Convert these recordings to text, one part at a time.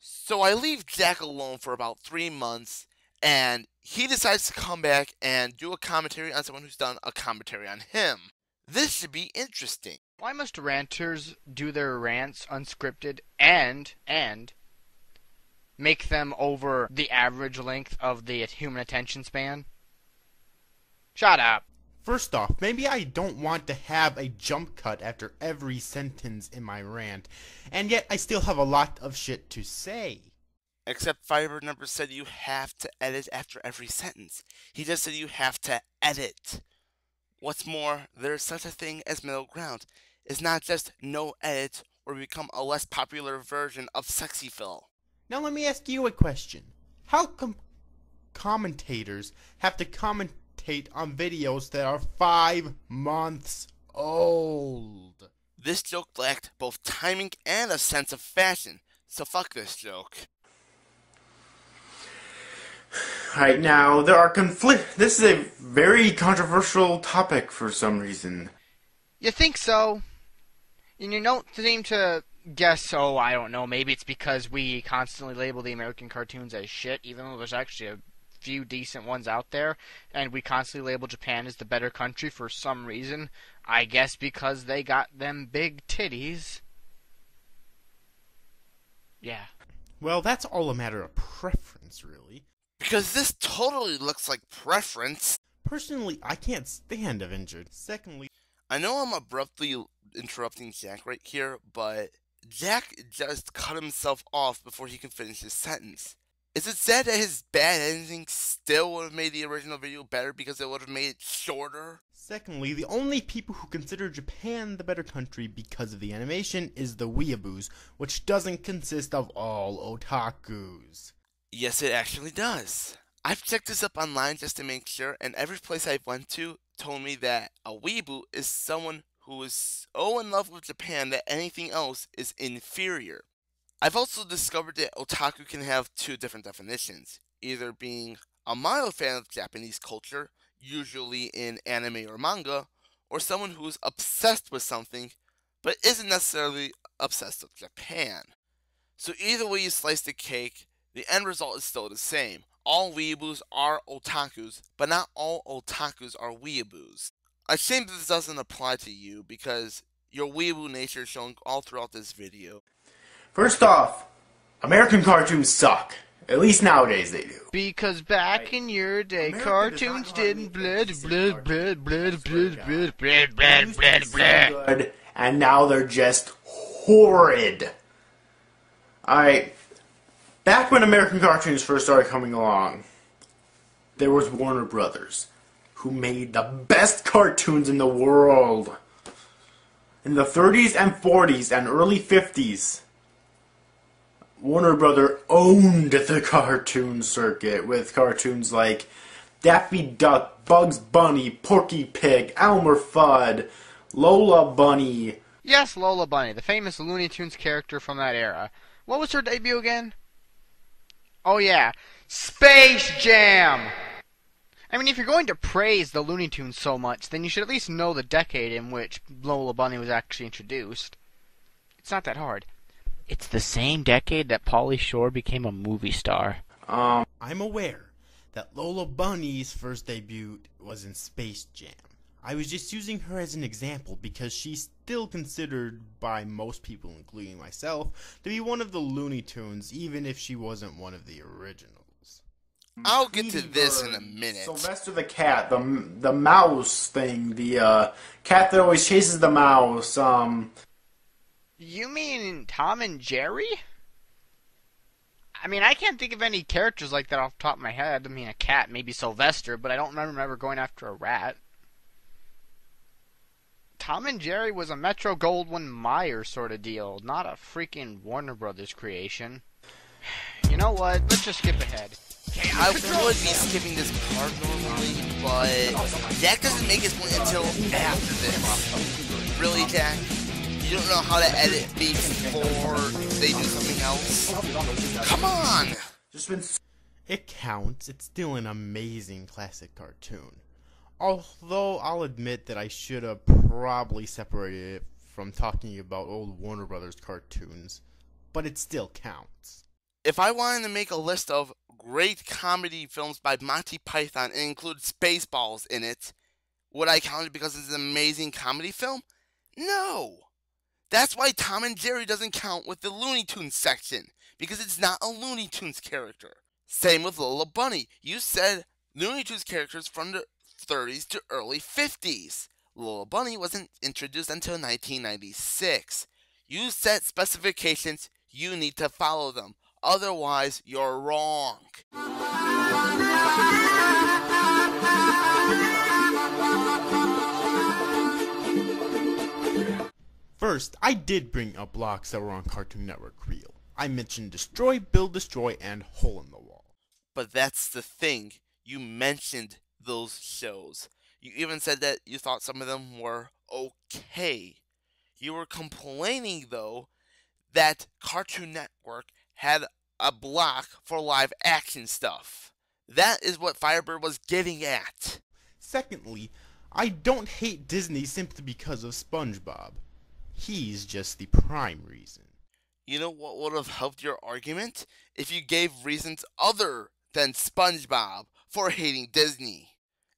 So I leave Jack alone for about 3 months, and he decides to come back and do a commentary on someone who's done a commentary on him. This should be interesting. Why must ranters do their rants unscripted and make them over the average length of the human attention span? Shut up. First off, maybe I don't want to have a jump cut after every sentence in my rant, and yet I still have a lot of shit to say. Except Firebird never said you have to edit after every sentence. He just said you have to edit. What's more, there's such a thing as middle ground. It's not just no edit or become a less popular version of Sexy Phil. Now let me ask you a question. How come commentators have to commentate on videos that are 5 months old? This joke lacked both timing and a sense of fashion, so fuck this joke. Right now, this is a very controversial topic for some reason. You think so? And you don't seem to guess, I don't know, maybe it's because we constantly label the American cartoons as shit, even though there's actually a few decent ones out there, and we constantly label Japan as the better country for some reason. I guess because they got them big titties. Yeah. Well, that's all a matter of preference, really. Because this totally looks like preference. Personally, I can't stand Avengers. Secondly, I know I'm abruptly interrupting Jack right here, but Jack just cut himself off before he can finish his sentence. Is it sad that his bad ending still would have made the original video better because it would have made it shorter? Secondly, the only people who consider Japan the better country because of the animation is the weeaboos, which doesn't consist of all otakus. Yes, it actually does. I've checked this up online just to make sure, and every place I've went to told me that a weeaboo is someone who is so in love with Japan that anything else is inferior. I've also discovered that otaku can have 2 different definitions, either being a mild fan of Japanese culture, usually in anime or manga, or someone who is obsessed with something, but isn't necessarily obsessed with Japan. So either way you slice the cake, the end result is still the same. All weeaboos are otakus, but not all otakus are weeaboos. I'm ashamed that this doesn't apply to you because your weeaboo nature is shown all throughout this video. First off, American cartoons suck. At least nowadays they do. Because back in your day, cartoons didn't blood. Good, and now they're just horrid. Alright, back when American cartoons first started coming along, there was Warner Brothers, who made the best cartoons in the world. In the 30s and 40s and early 50s, Warner Brother owned the cartoon circuit with cartoons like Daffy Duck, Bugs Bunny, Porky Pig, Elmer Fudd, Lola Bunny. Yes, Lola Bunny, the famous Looney Tunes character from that era. What was her debut again? Oh yeah, Space Jam! I mean, if you're going to praise the Looney Tunes so much, then you should at least know the decade in which Lola Bunny was actually introduced. It's not that hard. It's the same decade that Pauly Shore became a movie star. I'm aware that Lola Bunny's first debut was in Space Jam. I was just using her as an example because she's still considered by most people, including myself, to be one of the Looney Tunes, even if she wasn't one of the originals. I'll get to this in a minute. Sylvester the cat, the mouse thing, the cat that always chases the mouse, You mean Tom and Jerry? I mean, I can't think of any characters like that off the top of my head. I mean, a cat, maybe Sylvester, but I don't remember ever going after a rat. Tom and Jerry was a Metro-Goldwyn-Mayer sort of deal, not a freaking Warner Brothers creation. You know what? Let's just skip ahead. Okay, I would be skipping this part normally, but Jack doesn't make his point until after this. Really, Jack? You don't know how to edit before they do something else? Come on! It counts. It's still an amazing classic cartoon. Although I'll admit that I should have probably separated it from talking about old Warner Brothers cartoons, but it still counts. If I wanted to make a list of great comedy films by Monty Python and include Spaceballs in it, would I count it because it's an amazing comedy film? No. That's why Tom and Jerry doesn't count with the Looney Tunes section, because it's not a Looney Tunes character. Same with Lola Bunny. You said Looney Tunes characters from the 30s to early 50s. Lola Bunny wasn't introduced until 1996. You set specifications, you need to follow them. Otherwise, you're wrong. First, I did bring up blocks that were on Cartoon Network Reel. I mentioned Destroy, Build, Destroy, and Hole in the Wall. But that's the thing. You mentioned those shows. You even said that you thought some of them were okay. You were complaining, though, that Cartoon Network had a block for live action stuff. That is what Firebird was getting at. Secondly, I don't hate Disney simply because of SpongeBob. He's just the prime reason. You know what would have helped your argument? If you gave reasons other than SpongeBob for hating Disney.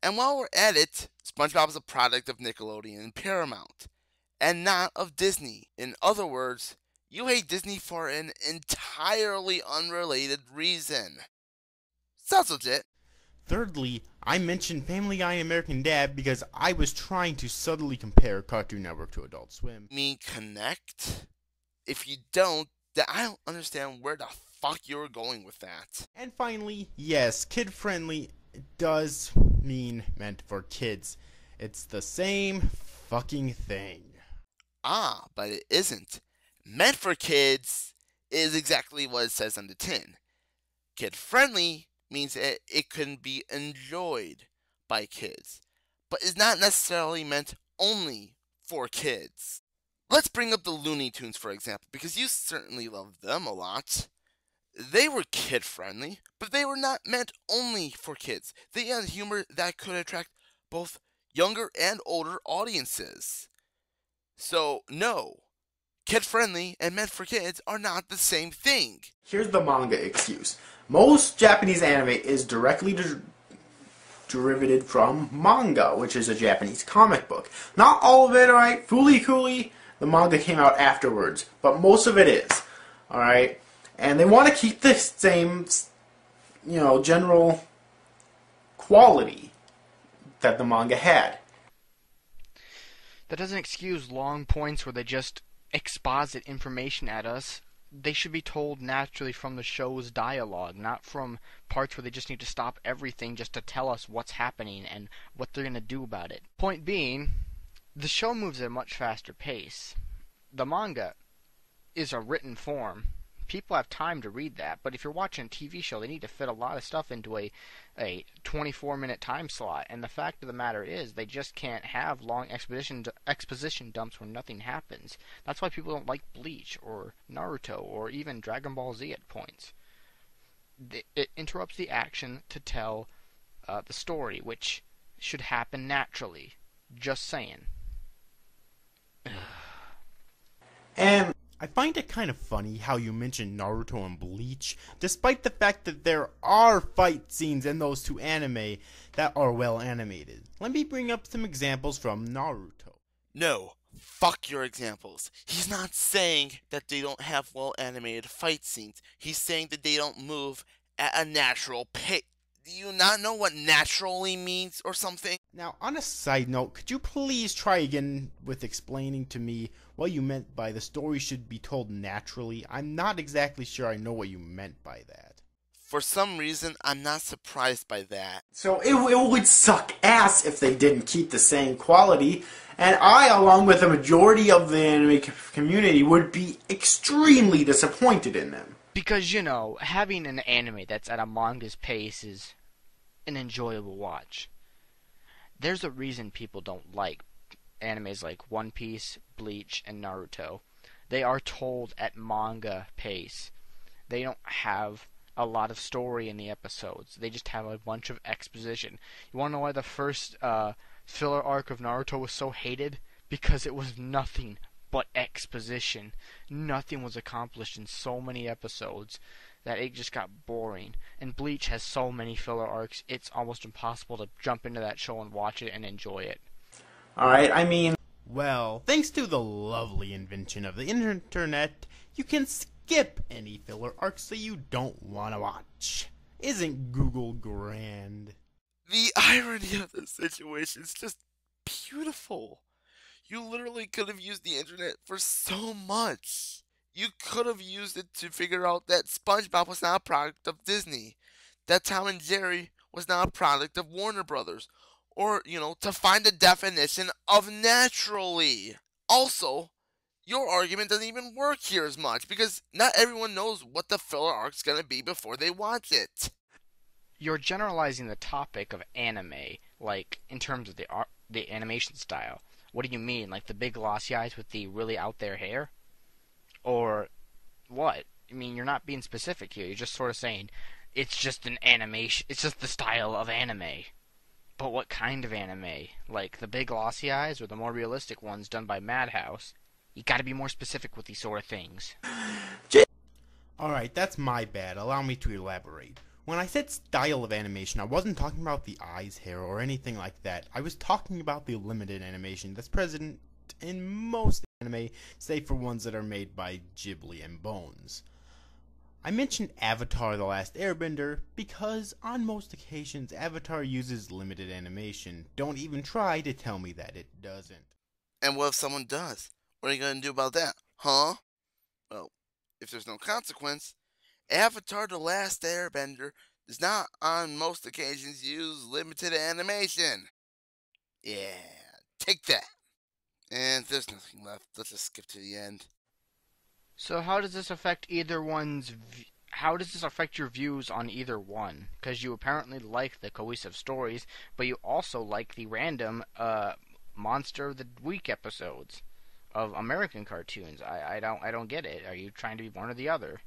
And while we're at it, SpongeBob is a product of Nickelodeon and Paramount, and not of Disney. In other words, you hate Disney for an entirely unrelated reason. Sounds legit. Thirdly, I mentioned Family Guy and American Dad because I was trying to subtly compare Cartoon Network to Adult Swim. Mean connect? If you don't, then I don't understand where the fuck you're going with that. And finally, yes, kid-friendly does mean meant for kids. It's the same fucking thing. Ah, but it isn't. Meant for kids is exactly what it says on the tin. Kid-friendly means that it can be enjoyed by kids, but is not necessarily meant only for kids. Let's bring up the Looney Tunes, for example, because you certainly love them a lot. They were kid-friendly, but they were not meant only for kids. They had humor that could attract both younger and older audiences. So, no, kid-friendly and meant for kids are not the same thing. Here's the manga excuse. Most Japanese anime is directly derivated from manga, which is a Japanese comic book. Not all of it, alright? Fooly Cooly, the manga came out afterwards, but most of it is, alright? And they want to keep the same, general quality that the manga had. That doesn't excuse long points where they just exposit information at us. They should be told naturally from the show's dialogue, not from parts where they just need to stop everything just to tell us what's happening and what they're going to do about it. Point being, the show moves at a much faster pace. The manga is a written form. People have time to read that, but if you're watching a TV show, they need to fit a lot of stuff into a 24-minute time slot, and the fact of the matter is, they just can't have long exposition dumps where nothing happens. That's why people don't like Bleach, or Naruto, or even Dragon Ball Z at points. It interrupts the action to tell the story, which should happen naturally. Just saying. And I find it kind of funny how you mentioned Naruto and Bleach, despite the fact that there are fight scenes in those two anime that are well animated. Let me bring up some examples from Naruto. No, fuck your examples. He's not saying that they don't have well animated fight scenes. He's saying that they don't move at a natural pace. Do you not know what naturally means or something? Now, on a side note, could you please try again with explaining to me what you meant by the story should be told naturally? I'm not exactly sure I know what you meant by that. For some reason, I'm not surprised by that. so it would suck ass if they didn't keep the same quality, and I, along with the majority of the anime community, would be extremely disappointed in them. Because, having an anime that's at a manga's pace is an enjoyable watch. There's a reason people don't like animes like One Piece, Bleach, and Naruto. They are told at manga pace. They don't have a lot of story in the episodes. They just have a bunch of exposition. You want to know why the first filler arc of Naruto was so hated? Because it was nothing but exposition. Nothing was accomplished in so many episodes. that it just got boring. And Bleach has so many filler arcs, it's almost impossible to jump into that show and watch it and enjoy it. Alright, I mean... Well, thanks to the lovely invention of the internet, you can skip any filler arcs that you don't want to watch. Isn't Google grand? The irony of the situation is just beautiful. You literally could have used the internet for so much. You could have used it to figure out that SpongeBob was not a product of Disney, that Tom and Jerry was not a product of Warner Brothers, or, to find the definition of naturally. Also, your argument doesn't even work here as much, because not everyone knows what the filler arc's gonna be before they watch it. You're generalizing the topic of anime, like, in terms of the animation style. What do you mean? Like the big glossy eyes with the really out there hair? Or what? I mean, you're not being specific here. You're just sort of saying, it's just an animation, it's just the style of anime. But what kind of anime? Like the big glossy eyes or the more realistic ones done by Madhouse? You gotta be more specific with these sort of things. Alright, that's my bad. Allow me to elaborate. When I said style of animation, I wasn't talking about the eyes, hair, or anything like that. I was talking about the limited animation that's present in most anime, save for ones that are made by Ghibli and Bones. I mentioned Avatar: The Last Airbender because on most occasions Avatar uses limited animation. Don't even try to tell me that it doesn't. And what if someone does? What are you gonna do about that, huh? Well, if there's no consequence, Avatar: The Last Airbender does not on most occasions use limited animation. Yeah, take that. And if there's nothing left, let's just skip to the end. So how does this affect how does this affect your views on either one? Because you apparently like the cohesive stories, but you also like the random Monster of the Week episodes of American cartoons. I don't get it. Are you trying to be one or the other?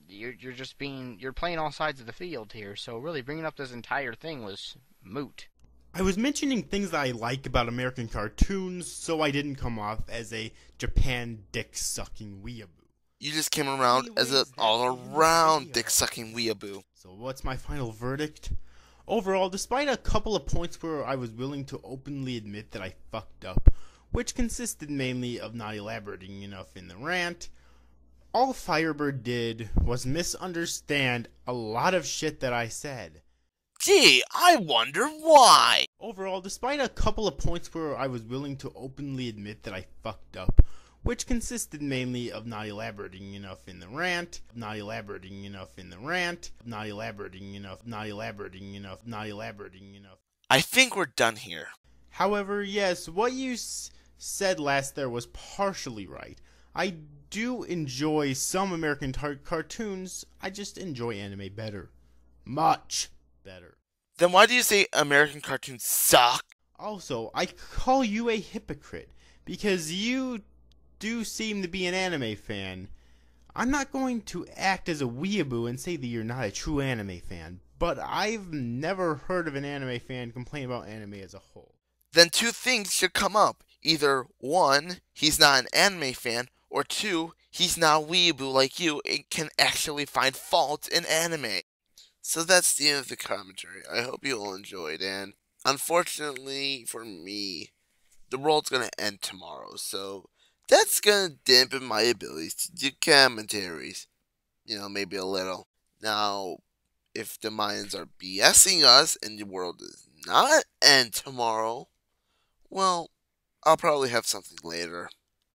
You're playing all sides of the field here. So really, bringing up this entire thing was moot. I was mentioning things that I like about American cartoons, so I didn't come off as a Japan dick-sucking weeaboo. You just came around as an all-around dick-sucking weeaboo. So what's my final verdict? Overall, despite a couple of points where I was willing to openly admit that I fucked up, which consisted mainly of not elaborating enough in the rant, all Firebird did was misunderstand a lot of shit that I said. Gee, I wonder why. Overall, despite a couple of points where I was willing to openly admit that I fucked up, which consisted mainly of not elaborating enough in the rant, I think we're done here. However, yes, what you said last there was partially right. I do enjoy some American cartoons, I just enjoy anime better. Much better. Then why do you say American cartoons suck? Also, I call you a hypocrite, because you do seem to be an anime fan. I'm not going to act as a weeaboo and say that you're not a true anime fan, but I've never heard of an anime fan complain about anime as a whole. Then two things should come up. Either 1, he's not an anime fan, or 2, he's not a weeaboo like you and can actually find fault in anime. So that's the end of the commentary. I hope you all enjoyed, and unfortunately for me, the world's gonna end tomorrow, so that's gonna dampen my abilities to do commentaries. Maybe a little. Now, if the Mayans are BSing us and the world does not end tomorrow, well, I'll probably have something later.